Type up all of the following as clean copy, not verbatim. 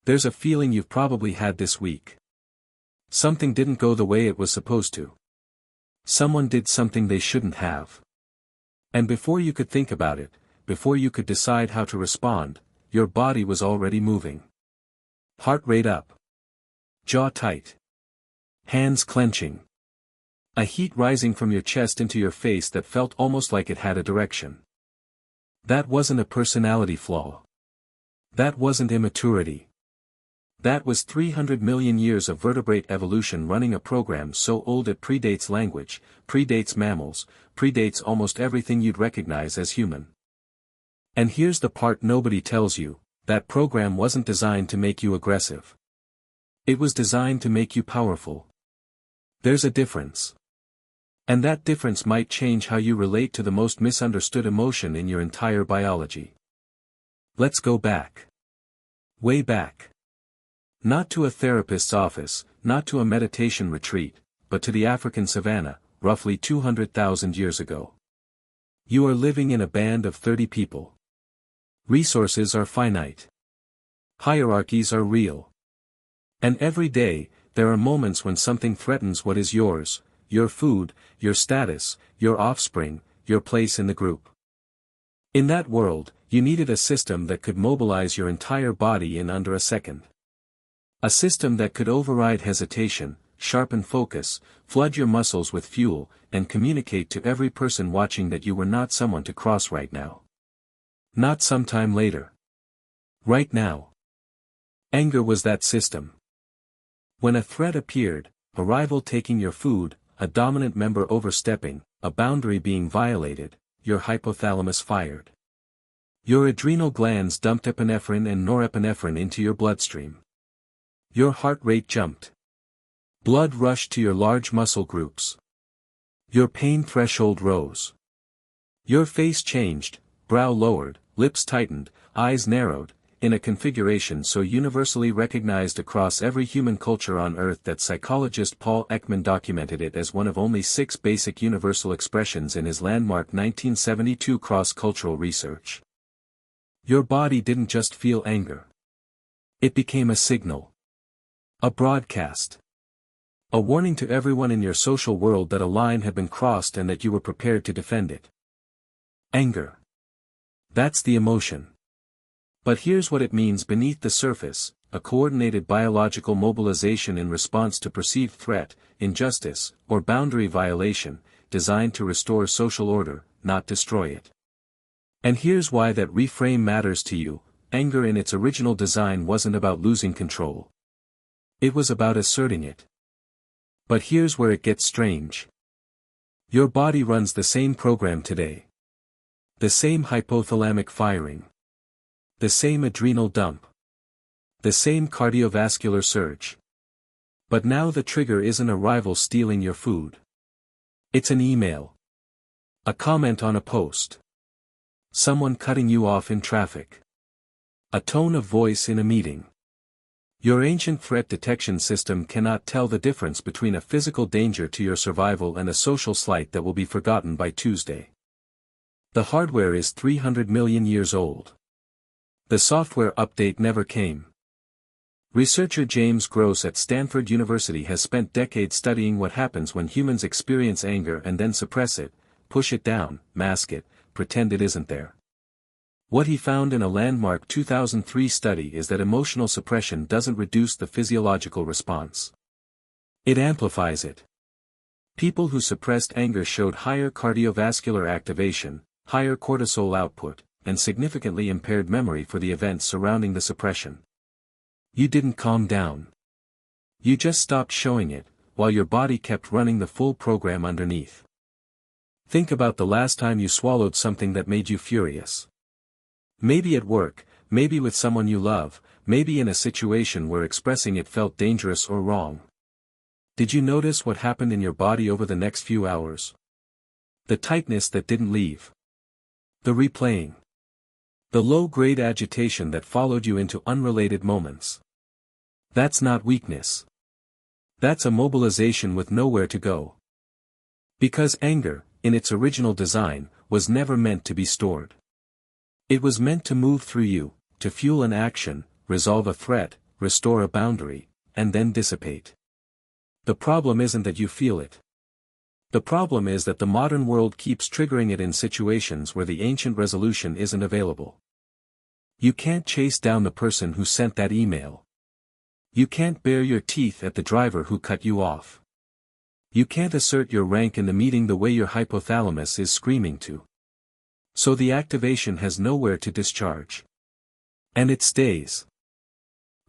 There's a feeling you've probably had this week. Something didn't go the way it was supposed to. Someone did something they shouldn't have. And before you could think about it, before you could decide how to respond, your body was already moving. Heart rate up. Jaw tight. Hands clenching. A heat rising from your chest into your face that felt almost like it had a direction. That wasn't a personality flaw. That wasn't immaturity. That was 300 million years of vertebrate evolution running a program so old it predates language, predates mammals, predates almost everything you'd recognize as human. And here's the part nobody tells you, that program wasn't designed to make you aggressive. It was designed to make you powerful. There's a difference. And that difference might change how you relate to the most misunderstood emotion in your entire biology. Let's go back. Way back. Not to a therapist's office, not to a meditation retreat, but to the African savanna, roughly 200,000 years ago. You are living in a band of 30 people. Resources are finite. Hierarchies are real. And every day, there are moments when something threatens what is yours, your food, your status, your offspring, your place in the group. In that world, you needed a system that could mobilize your entire body in under a second. A system that could override hesitation, sharpen focus, flood your muscles with fuel, and communicate to every person watching that you were not someone to cross right now. Not sometime later. Right now. Anger was that system. When a threat appeared, a rival taking your food, a dominant member overstepping, a boundary being violated, your hypothalamus fired. Your adrenal glands dumped epinephrine and norepinephrine into your bloodstream. Your heart rate jumped. Blood rushed to your large muscle groups. Your pain threshold rose. Your face changed, brow lowered, lips tightened, eyes narrowed, in a configuration so universally recognized across every human culture on Earth that psychologist Paul Ekman documented it as one of only 6 basic universal expressions in his landmark 1972 cross-cultural research. Your body didn't just feel anger. It became a signal. A broadcast. A warning to everyone in your social world that a line had been crossed and that you were prepared to defend it. Anger. That's the emotion. But here's what it means beneath the surface, a coordinated biological mobilization in response to perceived threat, injustice, or boundary violation, designed to restore social order, not destroy it. And here's why that reframe matters to you: anger in its original design wasn't about losing control. It was about asserting it. But here's where it gets strange. Your body runs the same program today. The same hypothalamic firing. The same adrenal dump. The same cardiovascular surge. But now the trigger isn't a rival stealing your food. It's an email. A comment on a post. Someone cutting you off in traffic. A tone of voice in a meeting. Your ancient threat detection system cannot tell the difference between a physical danger to your survival and a social slight that will be forgotten by Tuesday. The hardware is 300 million years old. The software update never came. Researcher James Gross at Stanford University has spent decades studying what happens when humans experience anger and then suppress it, push it down, mask it, pretend it isn't there. What he found in a landmark 2003 study is that emotional suppression doesn't reduce the physiological response. It amplifies it. People who suppressed anger showed higher cardiovascular activation, higher cortisol output, and significantly impaired memory for the events surrounding the suppression. You didn't calm down. You just stopped showing it, while your body kept running the full program underneath. Think about the last time you swallowed something that made you furious. Maybe at work, maybe with someone you love, maybe in a situation where expressing it felt dangerous or wrong. Did you notice what happened in your body over the next few hours? The tightness that didn't leave. The replaying. The low-grade agitation that followed you into unrelated moments. That's not weakness. That's a mobilization with nowhere to go. Because anger, in its original design, was never meant to be stored. It was meant to move through you, to fuel an action, resolve a threat, restore a boundary, and then dissipate. The problem isn't that you feel it. The problem is that the modern world keeps triggering it in situations where the ancient resolution isn't available. You can't chase down the person who sent that email. You can't bare your teeth at the driver who cut you off. You can't assert your rank in the meeting the way your hypothalamus is screaming to. So the activation has nowhere to discharge. And it stays.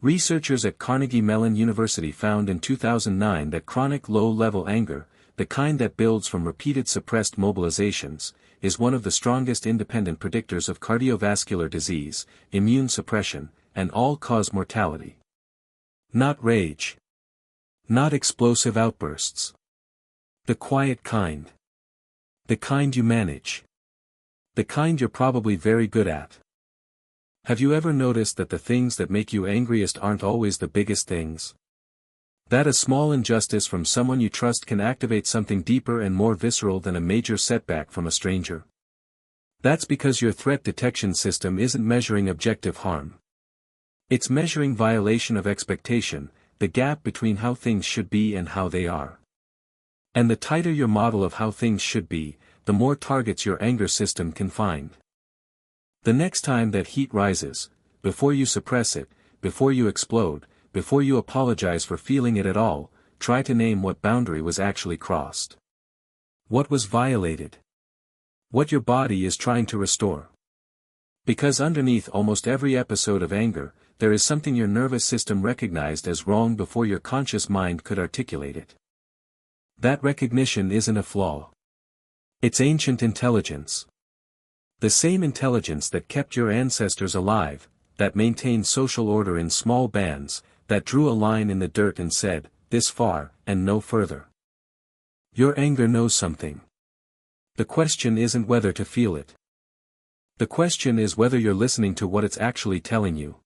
Researchers at Carnegie Mellon University found in 2009 that chronic low-level anger, the kind that builds from repeated suppressed mobilizations, is one of the strongest independent predictors of cardiovascular disease, immune suppression, and all-cause mortality. Not rage. Not explosive outbursts. The quiet kind. The kind you manage. The kind you're probably very good at. Have you ever noticed that the things that make you angriest aren't always the biggest things? That a small injustice from someone you trust can activate something deeper and more visceral than a major setback from a stranger? That's because your threat detection system isn't measuring objective harm. It's measuring violation of expectation, the gap between how things should be and how they are. And the tighter your model of how things should be, the more targets your anger system can find. The next time that heat rises, before you suppress it, before you explode, before you apologize for feeling it at all, try to name what boundary was actually crossed. What was violated? What your body is trying to restore. Because underneath almost every episode of anger, there is something your nervous system recognized as wrong before your conscious mind could articulate it. That recognition isn't a flaw. It's ancient intelligence. The same intelligence that kept your ancestors alive, that maintained social order in small bands, that drew a line in the dirt and said, "This far, and no further." Your anger knows something. The question isn't whether to feel it. The question is whether you're listening to what it's actually telling you.